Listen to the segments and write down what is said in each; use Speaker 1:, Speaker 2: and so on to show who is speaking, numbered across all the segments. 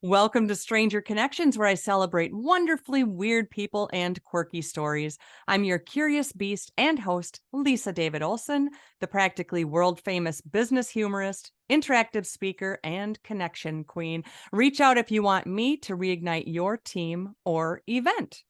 Speaker 1: Welcome to Stranger Connections, where I celebrate wonderfully weird people and quirky stories. I'm your curious beast and host, lisadavidolson, the practically world-famous business humorist, interactive speaker, and connection queen. Reach out if you want me to reignite your team or event.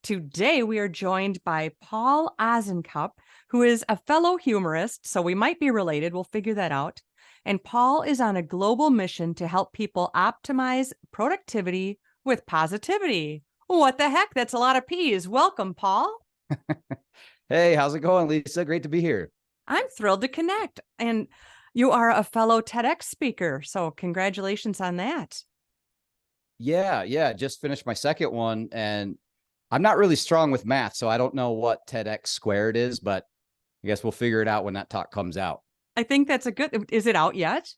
Speaker 1: Today, we are joined by Paul Osincup, who is a fellow humorist, so we might be related. We'll figure that out. And Paul is on a global mission to help people optimize productivity with positivity. What the heck? That's a lot of P's. Welcome, Paul.
Speaker 2: Hey, how's it going, Lisa? Great to be here.
Speaker 1: I'm thrilled to connect. And you are a fellow TEDx speaker, so congratulations on that.
Speaker 2: Yeah. Just finished my second one, and I'm not really strong with math, so I don't know what TEDx squared is, but I guess we'll figure it out when that talk comes out.
Speaker 1: I think that's a good, is it out yet?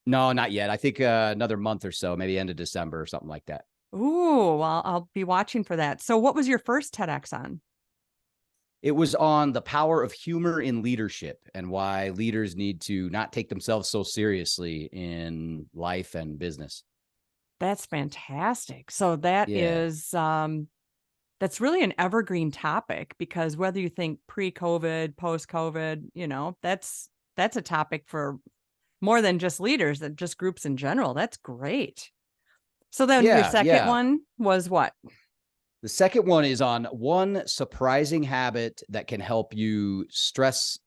Speaker 2: No, not yet. I think another month or so, maybe end of December or something like that.
Speaker 1: Ooh, well, I'll be watching for that. So what was your first TEDx on?
Speaker 2: It was on the power of humor in leadership and why leaders need to not take themselves so seriously in life and business.
Speaker 1: That's fantastic. So that
Speaker 2: Yeah.
Speaker 1: is that's really an evergreen topic, because whether you think pre-COVID, post-COVID, that's a topic for more than just leaders, that just groups in general. That's great. So then your second
Speaker 2: Yeah.
Speaker 1: one was what?
Speaker 2: The second one is on one surprising habit that can help you reduce stress.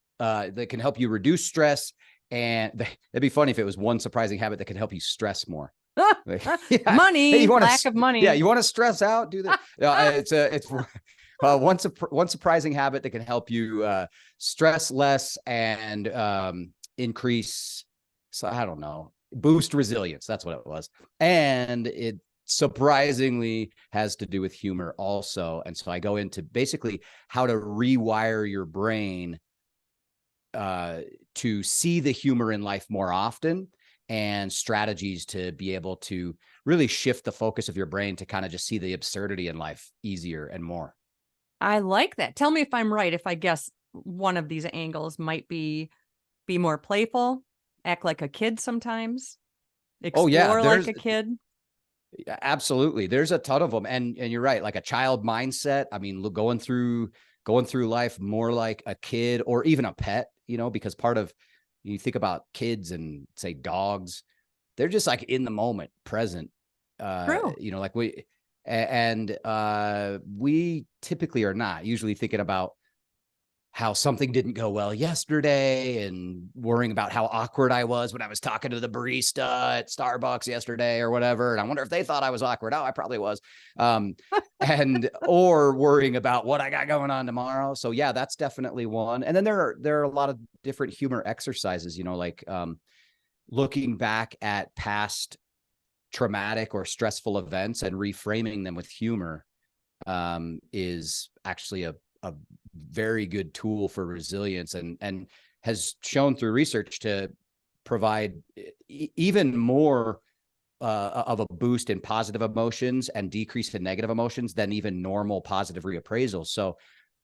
Speaker 2: And that'd be funny if it was one surprising habit that can help you stress more.
Speaker 1: Money,
Speaker 2: Hey,
Speaker 1: lack of money.
Speaker 2: Yeah, you want to stress out? Do that. It's one surprising habit that can help you stress less and increase. So I don't know, boost resilience. That's what it was, and it surprisingly has to do with humor also. And so I go into basically how to rewire your brain to see the humor in life more often, and strategies to be able to really shift the focus of your brain to kind of just see the absurdity in life easier and more.
Speaker 1: I like that. Tell me if I'm right, if I guess one of these angles might be more playful, act like a kid sometimes,
Speaker 2: Oh yeah,
Speaker 1: explore like a kid.
Speaker 2: Absolutely. There's a ton of them. And you're right. Like a child mindset. I mean, going through life more like a kid or even a pet, because part of, you think about kids and say dogs, they're just like in the moment, present,
Speaker 1: True.
Speaker 2: like we typically are not usually thinking about how something didn't go well yesterday and worrying about how awkward I was when I was talking to the barista at Starbucks yesterday or whatever. And I wonder if they thought I was awkward. Oh, I probably was. Or worrying about what I got going on tomorrow. So yeah, that's definitely one. And then there are a lot of different humor exercises, like looking back at past traumatic or stressful events and reframing them with humor is actually a very good tool for resilience, and has shown through research to provide even more of a boost in positive emotions and decrease in negative emotions than even normal positive reappraisals. So,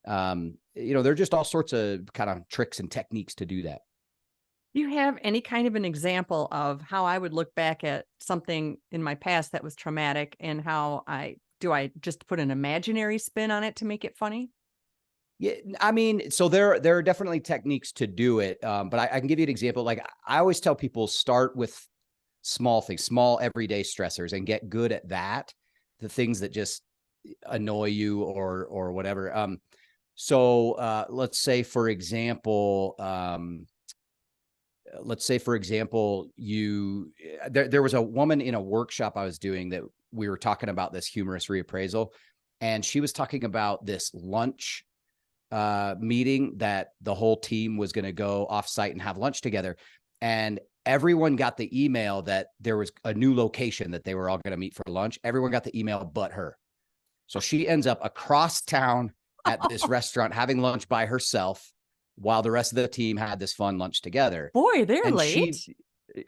Speaker 2: there are just all sorts of kind of tricks and techniques to do that.
Speaker 1: Do you have any kind of an example of how I would look back at something in my past that was traumatic, and how I just put an imaginary spin on it to make it funny?
Speaker 2: Yeah, I mean, so there are definitely techniques to do it, but I can give you an example. Like I always tell people, start with small things, small everyday stressors, and get good at that. The things that just annoy you or whatever. So let's say for example, there was a woman in a workshop I was doing that we were talking about this humorous reappraisal, and she was talking about this lunch meeting that the whole team was going to go off site and have lunch together. And everyone got the email that there was a new location that they were all going to meet for lunch. Everyone got the email but her. So she ends up across town at this restaurant having lunch by herself while the rest of the team had this fun lunch together.
Speaker 1: Boy, they're
Speaker 2: And
Speaker 1: late.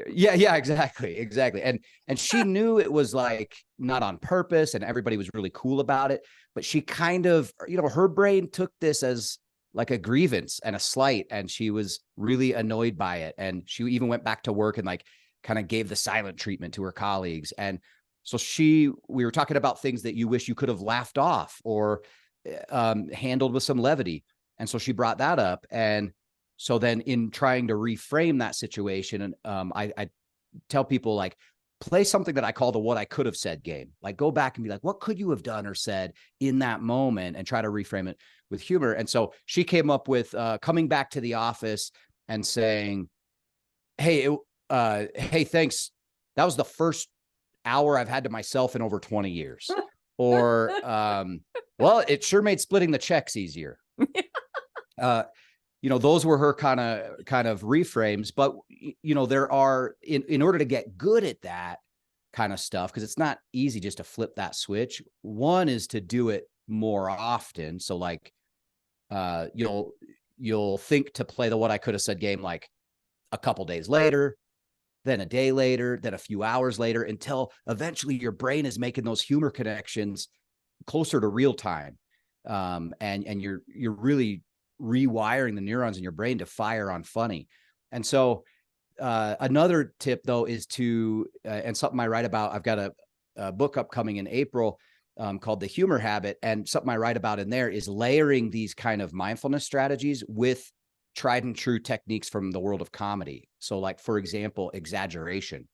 Speaker 2: yeah, exactly. And she knew it was like not on purpose, and everybody was really cool about it, but she kind of, her brain took this as like a grievance and a slight, and she was really annoyed by it. And she even went back to work and like kind of gave the silent treatment to her colleagues. And so we were talking about things that you wish you could have laughed off or handled with some levity. And so she brought that up. And so then in trying to reframe that situation, I tell people, like, play something that I call the what I could have said game. Like, go back and be like, what could you have done or said in that moment, and try to reframe it with humor. And so she came up with coming back to the office and saying, hey, thanks. That was the first hour I've had to myself in over 20 years. Or, well, it sure made splitting the checks easier. Those were her kind of reframes. But, there are, in order to get good at that kind of stuff, because it's not easy just to flip that switch. One is to do it more often. So like, you'll think to play the what I could have said game, like a couple days later, then a day later, then a few hours later, until eventually your brain is making those humor connections closer to real time. And you're really rewiring the neurons in your brain to fire on funny. And so another tip, though, is to, and something I write about, I've got a book upcoming in April called The Humor Habit. And something I write about in there is layering these kind of mindfulness strategies with tried and true techniques from the world of comedy. So like, for example, exaggeration.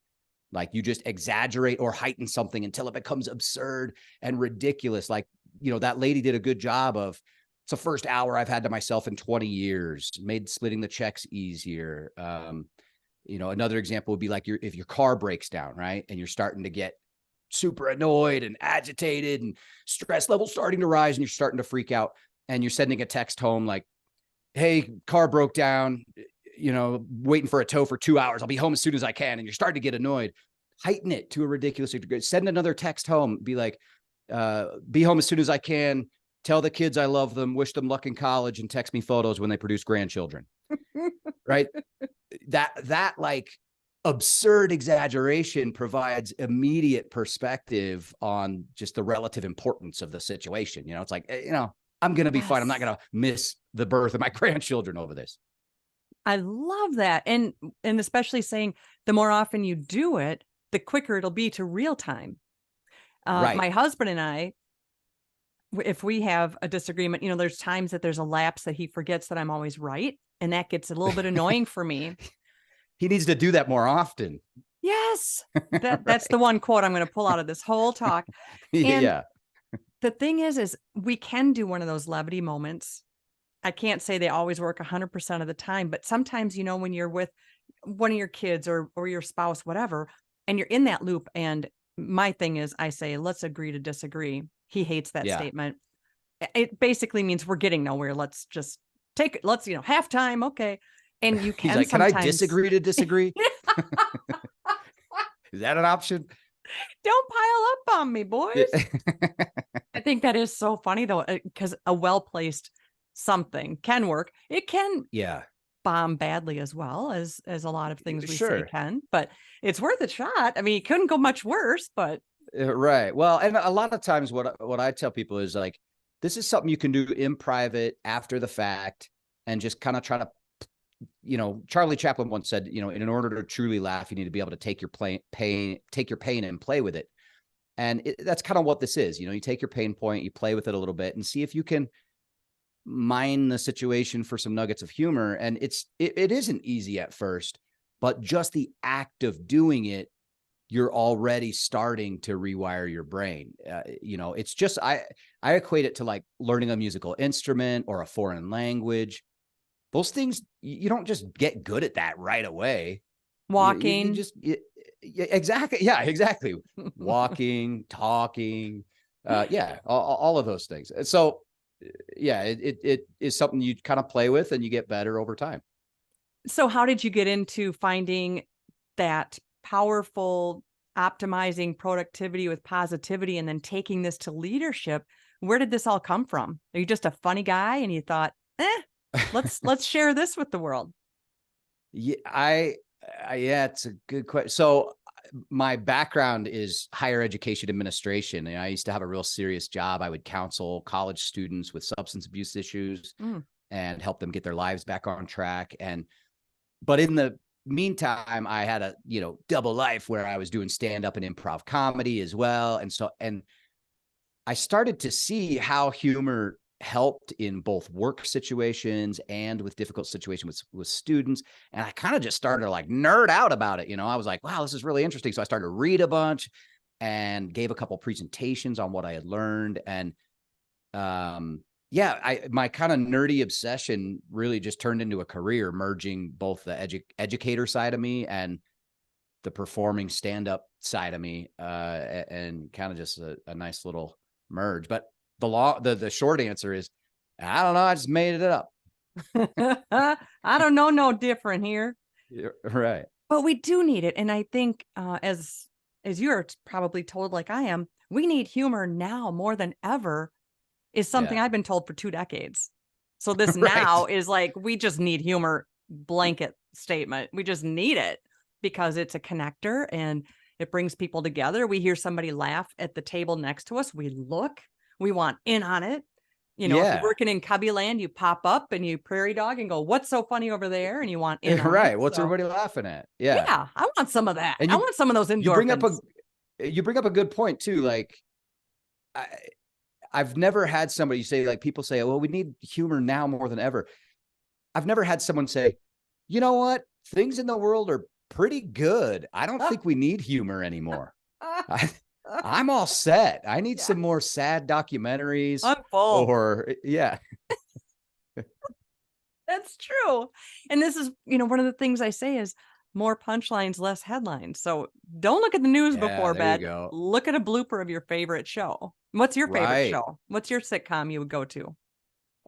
Speaker 2: Like, you just exaggerate or heighten something until it becomes absurd and ridiculous. Like, that lady did a good job of, it's the first hour I've had to myself in 20 years, made splitting the checks easier. Another example would be like if your car breaks down, right? And you're starting to get super annoyed and agitated and stress levels starting to rise and you're starting to freak out, and you're sending a text home like, hey, car broke down, waiting for a tow for 2 hours. I'll be home as soon as I can. And you're starting to get annoyed. Heighten it to a ridiculous degree. Send another text home. Be like, be home as soon as I can. Tell the kids I love them, wish them luck in college, and text me photos when they produce grandchildren. Right? That like absurd exaggeration provides immediate perspective on just the relative importance of the situation. It's like, I'm going to be fine. I'm not going to miss the birth of my grandchildren over this.
Speaker 1: I love that. And especially saying the more often you do it, the quicker it'll be to real time.
Speaker 2: Right.
Speaker 1: My husband and I, if we have a disagreement, there's times that there's a lapse that he forgets that I'm always right. And that gets a little bit annoying for me.
Speaker 2: He needs to do that more often.
Speaker 1: Yes. That's the one quote I'm going to pull out of this whole talk. And
Speaker 2: yeah.
Speaker 1: the thing is we can do one of those levity moments. I can't say they always work 100% of the time, but sometimes, when you're with one of your kids or your spouse, whatever, and you're in that loop. And my thing is, I say, let's agree to disagree. He hates that statement. It basically means we're getting nowhere. Let's just take it. Let's, halftime. Okay. And you can,
Speaker 2: he's like,
Speaker 1: sometimes...
Speaker 2: can I disagree to disagree? Is that an option?
Speaker 1: Don't pile up on me, boys. I think that is so funny though, because a well-placed something can work. It can bomb badly as well as a lot of things we say can, but it's worth a shot. I mean, it couldn't go much worse, but.
Speaker 2: Right. Well, and a lot of times what I tell people is like, this is something you can do in private after the fact and just kind of try to, Charlie Chaplin once said, in order to truly laugh, you need to be able to take your pain and play with it. And that's kind of what this is. You take your pain point, you play with it a little bit and see if you can mine the situation for some nuggets of humor. And it isn't easy at first, but just the act of doing it, you're already starting to rewire your brain. It's just, I equate it to like learning a musical instrument or a foreign language. Those things, you don't just get good at that right away.
Speaker 1: Walking.
Speaker 2: Exactly. Yeah, exactly. Walking, talking. All of those things. So yeah, it is something you kind of play with and you get better over time.
Speaker 1: So how did you get into finding that powerful optimizing productivity with positivity and then taking this to leadership? Where did this all come from? Are you just a funny guy and you thought, let's share this with the world?
Speaker 2: Yeah, it's a good question. So my background is higher education administration. And I used to have a real serious job. I would counsel college students with substance abuse issues and help them get their lives back on track. But in the meantime, I had a, double life where I was doing stand-up and improv comedy as well. And I started to see how humor helped in both work situations and with difficult situations with students. And I kind of just started to like nerd out about it. I was like, wow, this is really interesting. So I started to read a bunch and gave a couple presentations on what I had learned. And my kind of nerdy obsession really just turned into a career, merging both the educator side of me and the performing stand-up side of me, and kind of just a nice little merge. But the short answer is, I don't know. I just made it up.
Speaker 1: I don't know no different here.
Speaker 2: Yeah, right.
Speaker 1: But we do need it. And I think as you're probably told, like I am, we need humor now more than ever, is something I've been told for 2 decades. So this now is like, we just need humor, blanket statement. We just need it because it's a connector and it brings people together. We hear somebody laugh at the table next to us. We look, we want in on it. If you're working in Cubby Land, you pop up and you prairie dog and go, what's so funny over there? And you want in on it.
Speaker 2: What's everybody laughing at? Yeah.
Speaker 1: I want some of that. And I want some of those endorphins.
Speaker 2: You bring up a good point too. Like I've never had somebody say, like, people say, well, we need humor now more than ever. I've never had someone say, you know what? Things in the world are pretty good. I don't think we need humor anymore. I'm all set. I need some more sad documentaries.
Speaker 1: I'm full. That's true. And this is, one of the things I say is more punchlines, less headlines. So don't look at the news before bed. Look at a blooper of your favorite show. What's your favorite show? What's your sitcom you would go to?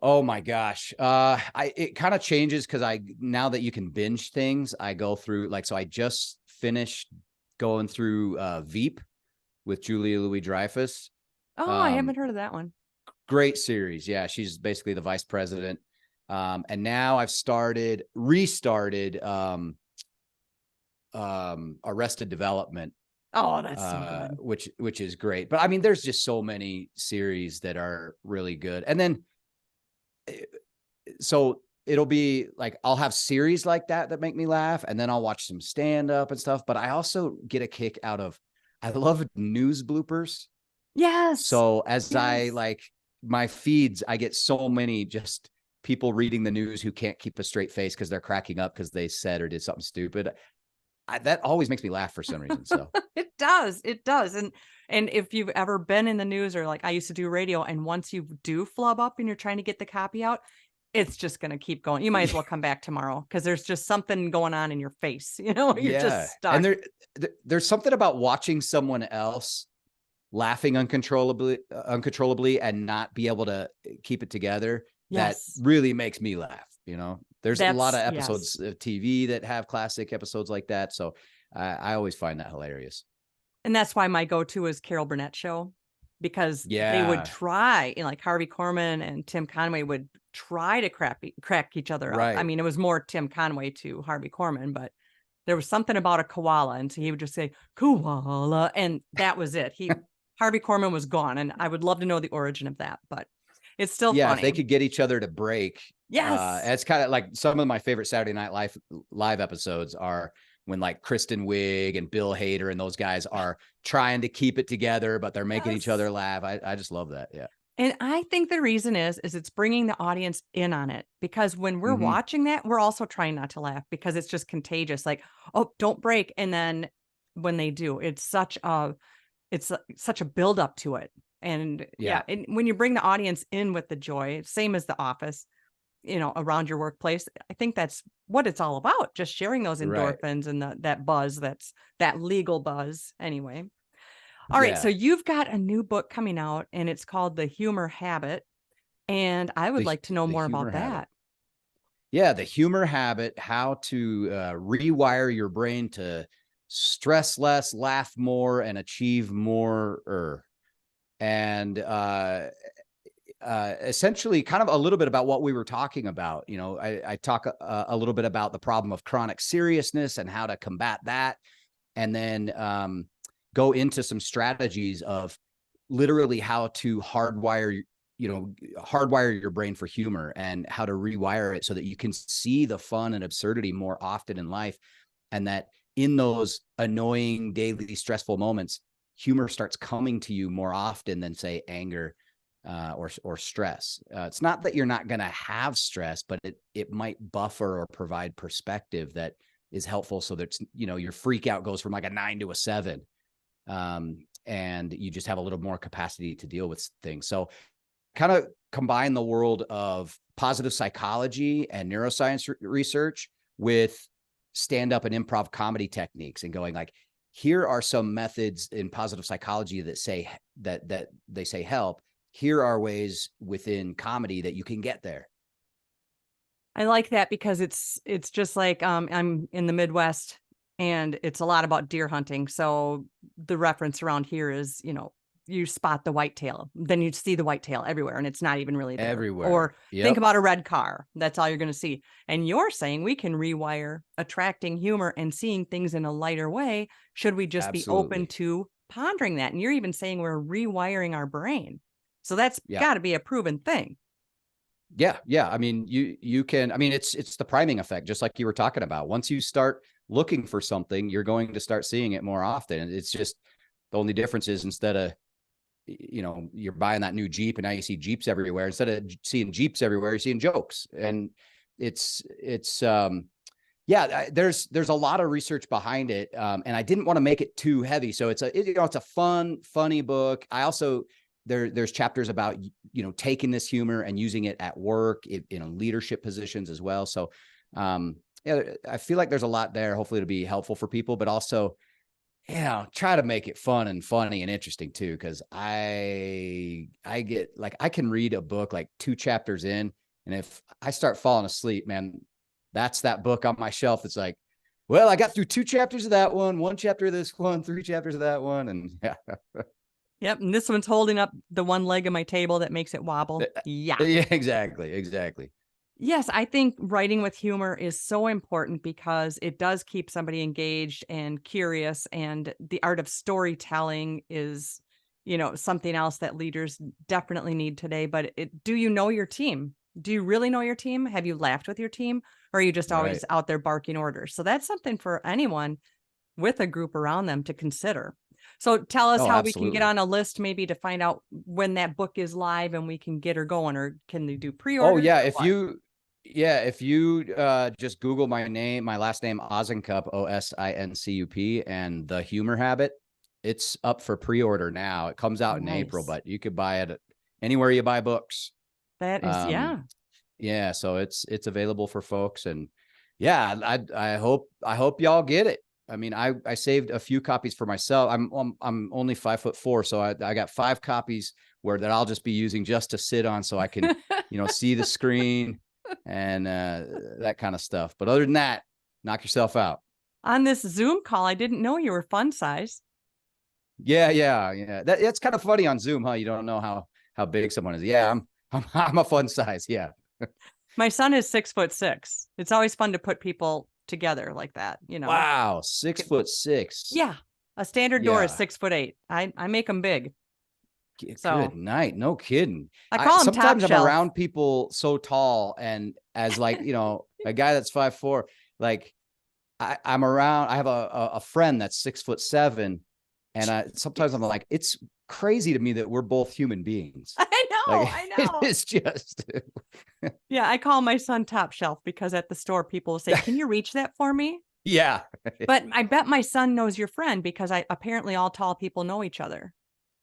Speaker 2: Oh my gosh. It kind of changes because now that you can binge things, I go through so I just finished going through Veep with Julia Louis-Dreyfus.
Speaker 1: Oh, I haven't heard of that one.
Speaker 2: Great series. Yeah. She's basically the vice president. And now I've restarted Arrested Development.
Speaker 1: Oh, that's so good.
Speaker 2: Which is great. But I mean, there's just so many series that are really good. And then, so it'll be like, I'll have series like that make me laugh. And then I'll watch some stand up and stuff. But I also get a kick out of, I love news bloopers.
Speaker 1: Yes.
Speaker 2: So as I my feeds, I get so many just people reading the news who can't keep a straight face because they're cracking up because they said or did something stupid. That always makes me laugh for some reason. So
Speaker 1: it does. And if you've ever been in the news, or like I used to do radio, and once you do flub up and you're trying to get the copy out, it's just going to keep going. You might as well come back tomorrow because there's just something going on in your face. You're just stuck.
Speaker 2: And there's something about watching someone else laughing uncontrollably and not be able to keep it together. That really makes me laugh. There's a lot of episodes of TV that have classic episodes like that. So I always find that hilarious.
Speaker 1: And that's why my go-to is Carol Burnett show, because they would try, like Harvey Korman and Tim Conway would try to crack each other up. I mean, it was more Tim Conway to Harvey Korman, but there was something about a koala. And so he would just say, koala. And that was it. Harvey Korman was gone. And I would love to know the origin of that, but it's still funny.
Speaker 2: If they could get each other to break.
Speaker 1: Yes.
Speaker 2: It's kind of like some of my favorite Saturday Night Live episodes are when like Kristen Wiig and Bill Hader and those guys are trying to keep it together, but they're making each other laugh. I just love that. Yeah.
Speaker 1: And I think the reason is it's bringing the audience in on it, because when we're watching that, we're also trying not to laugh because it's just contagious. Like, oh, don't break. And then when they do, it's such a buildup to it. And and when you bring the audience in with the joy, same as The Office, around your workplace, I think that's what it's all about. Just sharing those endorphins and that buzz, that's that legal buzz anyway. All right. So you've got a new book coming out and it's called The Humor Habit. And I would like to know more about that.
Speaker 2: Yeah. The Humor Habit, how to rewire your brain to stress less, laugh more, and achieve more. And essentially kind of a little bit about what we were talking about. I talk a little bit about the problem of chronic seriousness and how to combat that. And then go into some strategies of literally how to hardwire your brain for humor and how to rewire it so that you can see the fun and absurdity more often in life. and that in those annoying daily stressful moments, humor starts coming to you more often than, say, anger or stress. It's not that you're not going to have stress, but it might buffer or provide perspective that is helpful, so that, you know, your freak out goes from like a 9 to a 7, and you just have a little more capacity to deal with things. So kind of combine the world of positive psychology and neuroscience research with stand-up and improv comedy techniques, and going like, here are some methods in positive psychology that say that they say help. Here are ways within comedy that you can get there.
Speaker 1: I like that, because it's just like, I'm in the Midwest and it's a lot about deer hunting. So the reference around here is, you know, you spot the whitetail, then you see the whitetail everywhere and it's not even really there.
Speaker 2: Everywhere.
Speaker 1: Or
Speaker 2: Yep.
Speaker 1: think about a red car. That's all you're going to see. And you're saying we can rewire attracting humor and seeing things in a lighter way. Should we just be open to pondering that? And you're even saying we're rewiring our brain. So that's got to be a proven thing.
Speaker 2: Yeah. I mean, you can, I mean, it's the priming effect, just like you were talking about. Once you start looking for something, you're going to start seeing it more often. And it's just, the only difference is, instead of, you know, you're buying that new Jeep and now you see Jeeps everywhere, instead of seeing Jeeps everywhere, you're seeing jokes. And there's a lot of research behind it. And I didn't want to make it too heavy. So it's a fun, funny book. I also, there's chapters about, you know, taking this humor and using it at work, in leadership positions as well. So, I feel like there's a lot there, hopefully to be helpful for people, but also, try to make it fun and funny and interesting too. Cause I get like, I can read a book like 2 chapters in, and if I start falling asleep, man, that's that book on my shelf. It's like, well, I got through 2 chapters of that one chapter of this one, 3 chapters of that one. And
Speaker 1: Yep. And this one's holding up the one leg of my table that makes it wobble. Yeah.
Speaker 2: Yeah, exactly.
Speaker 1: Yes, I think writing with humor is so important, because it does keep somebody engaged and curious. And the art of storytelling is, you know, something else that leaders definitely need today. But do you know your team? Do you really know your team? Have you laughed with your team? Or are you just always out there barking orders? So that's something for anyone with a group around them to consider. So tell us how we can get on a list, maybe to find out when that book is live and we can get her going, or can they do pre-order?
Speaker 2: Oh yeah. If you just Google my last name, Osincup, Osincup, and The Humor Habit, it's up for pre-order now. It comes out in April, but you could buy it anywhere you buy books.
Speaker 1: That is,
Speaker 2: yeah. So it's available for folks, and I hope y'all get it. I mean, I saved a few copies for myself. I'm only 5'4", so I got 5 copies that I'll just be using just to sit on, so I can, you know, see the screen and that kind of stuff. But other than that, knock yourself out.
Speaker 1: On this Zoom call, I didn't know you were fun size.
Speaker 2: Yeah. That's kind of funny on Zoom, huh? You don't know how big someone is. Yeah, I'm a fun size. Yeah.
Speaker 1: My son is 6'6". It's always fun to put people together like that, you know.
Speaker 2: Wow, 6'6".
Speaker 1: Yeah, a standard door is 6'8". I make them big.
Speaker 2: Good night. No kidding.
Speaker 1: I call them
Speaker 2: sometimes
Speaker 1: top
Speaker 2: I'm
Speaker 1: shelf.
Speaker 2: around people so tall, and as like, you know, a guy that's 5'4", like I'm around, I have a friend that's 6'7", and sometimes I'm like, it's crazy to me that we're both human beings.
Speaker 1: I know.
Speaker 2: It's just.
Speaker 1: Yeah, I call my son top shelf, because at the store people will say, can you reach that for me?
Speaker 2: Yeah.
Speaker 1: But I bet my son knows your friend, because apparently all tall people know each other.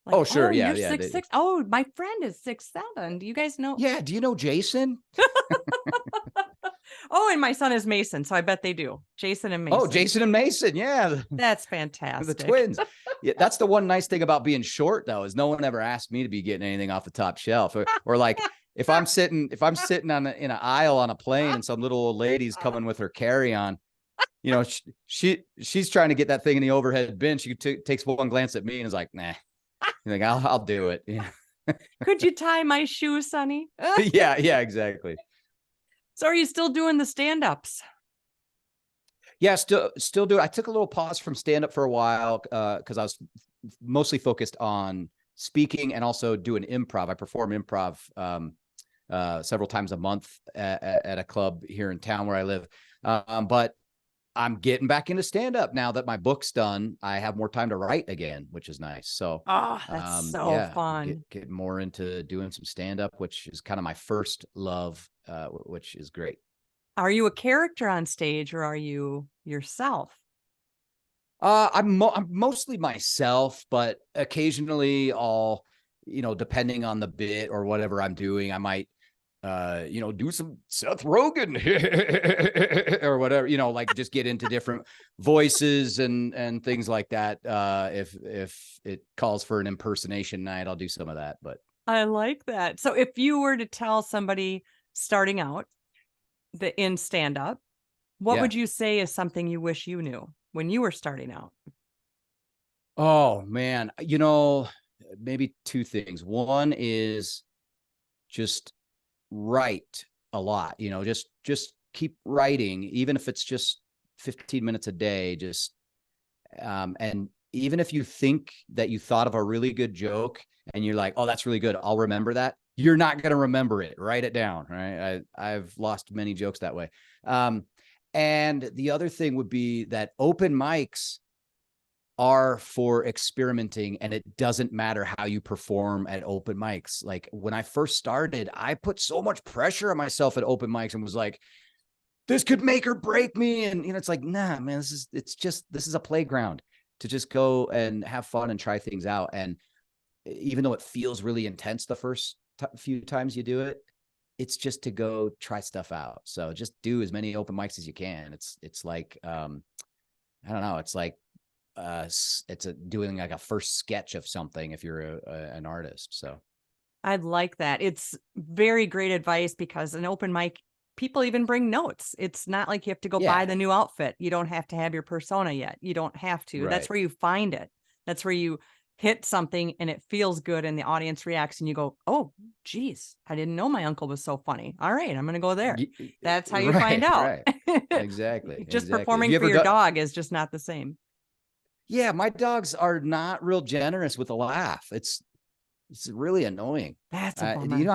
Speaker 1: Like,
Speaker 2: oh, sure. Yeah.
Speaker 1: You're 6'6". Oh, my friend is 6'7". Do you guys know?
Speaker 2: Yeah. Do you know Jason?
Speaker 1: Oh, and my son is Mason, so I bet they do. Jason and Mason.
Speaker 2: Oh, Jason and Mason. Yeah.
Speaker 1: That's fantastic.
Speaker 2: The twins. Yeah, that's the one nice thing about being short, though, is no one ever asked me to be getting anything off the top shelf, or like if I'm sitting in an aisle on a plane and some little old lady's coming with her carry-on, you know, she's trying to get that thing in the overhead bin. She takes one glance at me and is like, nah. You think I'll do it. Yeah.
Speaker 1: Could you tie my shoe, Sonny?
Speaker 2: Yeah, exactly.
Speaker 1: So are you still doing the stand-ups?
Speaker 2: Yeah, still do it. I took a little pause from stand-up for a while because I was mostly focused on speaking and also doing improv. I perform improv several times a month at a club here in town where I live. But I'm getting back into stand-up now that my book's done. I have more time to write again, which is nice. So
Speaker 1: Oh, that's so
Speaker 2: yeah,
Speaker 1: fun.
Speaker 2: get more into doing some stand-up, which is kind of my first love, which is great.
Speaker 1: Are you a character on stage or are you yourself?
Speaker 2: I'm mostly myself, but occasionally I'll, depending on the bit or whatever I'm doing, I might, do some Seth Rogen or whatever, like just get into different voices and things like that. If it calls for an impersonation night, I'll do some of that. But
Speaker 1: I like that. So if you were to tell somebody starting out in stand up, what
Speaker 2: yeah.
Speaker 1: would you say is something you wish you knew when you were starting out?
Speaker 2: Oh man, maybe two things. One is just write a lot, just keep writing, even if it's just 15 minutes a day, just and even if you think that you thought of a really good joke and you're like, oh, that's really good, I'll remember that, you're not going to remember it. Write it down. Right. I've lost many jokes that way. And the other thing would be that open mics are for experimenting, and it doesn't matter how you perform at open mics. Like when I first started, I put so much pressure on myself at open mics and was like, this could make or break me. And it's like, nah, man, this is a playground to just go and have fun and try things out. And even though it feels really intense the first few times you do it, it's just to go try stuff out. So just do as many open mics as you can. It's like, I don't know. It's like, doing like a first sketch of something if you're an artist. So
Speaker 1: I'd like that. It's very great advice because an open mic, people even bring notes. It's not like you have to go buy the new outfit. You don't have to have your persona yet. You don't have to.
Speaker 2: Right.
Speaker 1: That's where you find it. That's where you hit something and it feels good and the audience reacts and you go, oh, geez, I didn't know my uncle was so funny. All right, I'm going to go there. That's how you find out.
Speaker 2: Right. Exactly.
Speaker 1: Just
Speaker 2: exactly.
Speaker 1: performing for your dog is just not the same.
Speaker 2: Yeah, my dogs are not real generous with a laugh. It's really annoying.
Speaker 1: That's a bummer.
Speaker 2: Do you know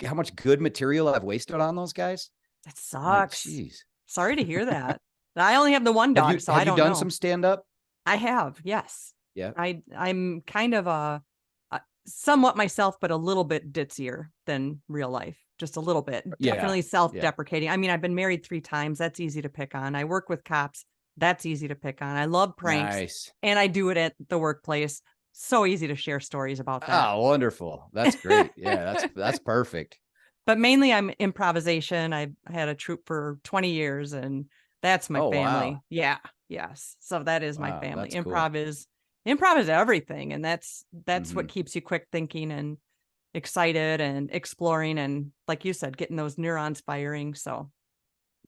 Speaker 2: how much good material I've wasted on those guys?
Speaker 1: That sucks.
Speaker 2: Jeez.
Speaker 1: Sorry to hear that. I only have the one dog, so I don't know.
Speaker 2: Have you done some stand-up?
Speaker 1: I have, yes.
Speaker 2: Yeah.
Speaker 1: I'm kind of a somewhat myself, but a little bit ditzier than real life. Just a little bit.
Speaker 2: Yeah.
Speaker 1: Definitely self-deprecating. I mean, I've been married 3 times. That's easy to pick on. I work with cops. That's easy to pick on. I love pranks.
Speaker 2: Nice.
Speaker 1: And I do it at the workplace. So easy to share stories about that.
Speaker 2: Oh, wonderful. That's great. Yeah, that's perfect.
Speaker 1: But mainly I'm improvisation. I had a troupe for 20 years and that's my family.
Speaker 2: Wow.
Speaker 1: Yeah. Yes. So that is my family. Improv
Speaker 2: cool.
Speaker 1: is everything. And that's what keeps you quick thinking and excited and exploring. And like you said, getting those neurons firing. So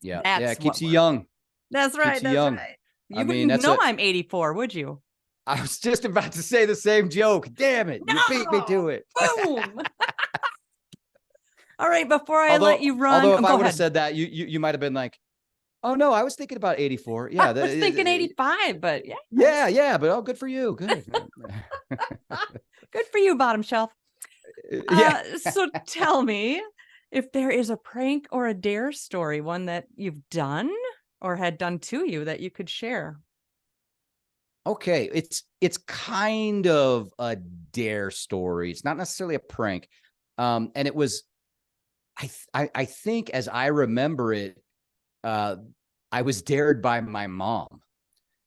Speaker 2: yeah, it keeps you young.
Speaker 1: That's right. That's right. You wouldn't know I'm 84, would you?
Speaker 2: I was just about to say the same joke. Damn it. No! You beat me to it.
Speaker 1: Boom. All right. Before I let you run.
Speaker 2: Although if I would have said that, you might have been like, oh no, I was thinking about 84. Yeah.
Speaker 1: I was thinking 85, but yeah.
Speaker 2: Yeah. But good for you. Good.
Speaker 1: Good for you, bottom shelf.
Speaker 2: Yeah.
Speaker 1: So tell me if there is a prank or a dare story, one that you've done or had done to you that you could share.
Speaker 2: Okay, it's kind of a dare story. It's not necessarily a prank. And it was, I think as I remember it, I was dared by my mom.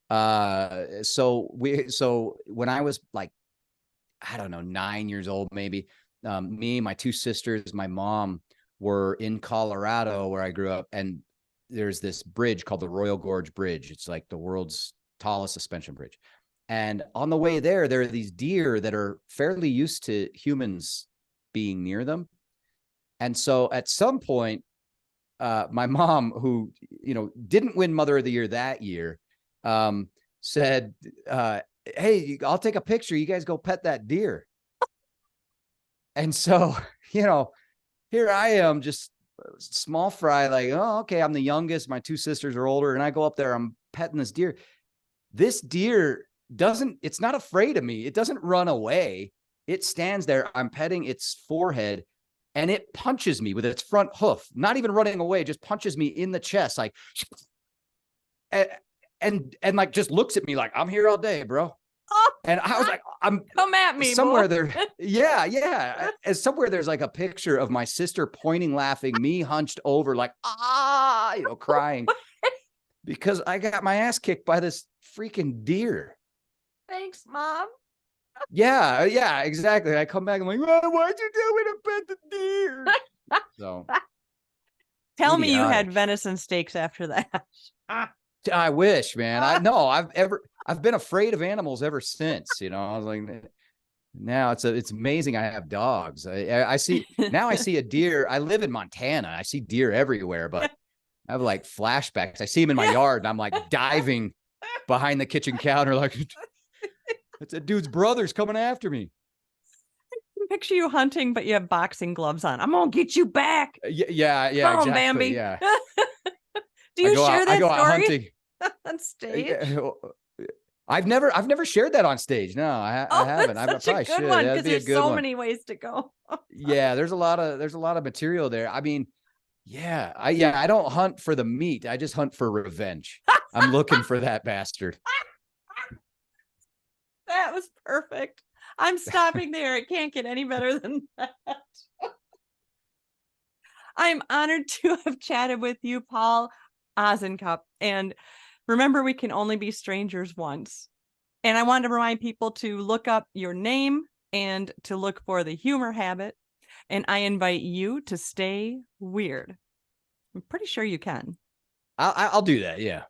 Speaker 2: So when I was like, I don't know, 9 years old, maybe, me, my 2 sisters, my mom were in Colorado where I grew up. And there's this bridge called the Royal Gorge Bridge. It's like the world's tallest suspension bridge. And on the way there are these deer that are fairly used to humans being near them. And so at some point, my mom, who, didn't win Mother of the Year that year, said, hey, I'll take a picture. You guys go pet that deer. And so, here I am, just small fry, like, oh, okay, I'm the youngest. My 2 sisters are older. And I go up there, I'm petting this deer. This deer it's not afraid of me. It doesn't run away. It stands there. I'm petting its forehead and it punches me with its front hoof, not even running away, just punches me in the chest. Like, and like just looks at me like, I'm here all day, bro.
Speaker 1: Oh,
Speaker 2: And I was like, I'm
Speaker 1: come at me,
Speaker 2: somewhere
Speaker 1: boy.
Speaker 2: there. Yeah. And somewhere there's like a picture of my sister pointing, laughing, me hunched over, like, crying because I got my ass kicked by this freaking deer.
Speaker 1: Thanks, Mom.
Speaker 2: Yeah, exactly. I come back, I'm like, why'd you tell me to pet the deer? So
Speaker 1: tell me you
Speaker 2: idiotic.
Speaker 1: had venison steaks after that.
Speaker 2: I wish, man. I've been afraid of animals ever since. I was like, now it's amazing. I have dogs. I see now. I see a deer. I live in Montana. I see deer everywhere, but I have like flashbacks. I see them in my yard, and I'm like diving behind the kitchen counter, like it's a dude's brother's coming after me.
Speaker 1: Picture you hunting, but you have boxing gloves on. I'm gonna get you back.
Speaker 2: Yeah,
Speaker 1: Come on,
Speaker 2: exactly.
Speaker 1: Bambi.
Speaker 2: Yeah.
Speaker 1: Do you share that
Speaker 2: I go out
Speaker 1: story
Speaker 2: hunting
Speaker 1: on stage?
Speaker 2: I've never shared that on stage. No, I haven't. I
Speaker 1: Such
Speaker 2: probably
Speaker 1: a good
Speaker 2: should.
Speaker 1: one,
Speaker 2: That'd
Speaker 1: because
Speaker 2: be a
Speaker 1: there's
Speaker 2: good
Speaker 1: so
Speaker 2: one.
Speaker 1: many ways to go.
Speaker 2: Yeah, there's a lot of material there. I mean, yeah, I don't hunt for the meat. I just hunt for revenge. I'm looking for that bastard.
Speaker 1: That was perfect. I'm stopping there. It can't get any better than that. I'm honored to have chatted with you, Paul Osincup. And remember, we can only be strangers once. And I wanted to remind people to look up your name and to look for the humor habit. And I invite you to stay weird. I'm pretty sure you can.
Speaker 2: I'll do that. Yeah.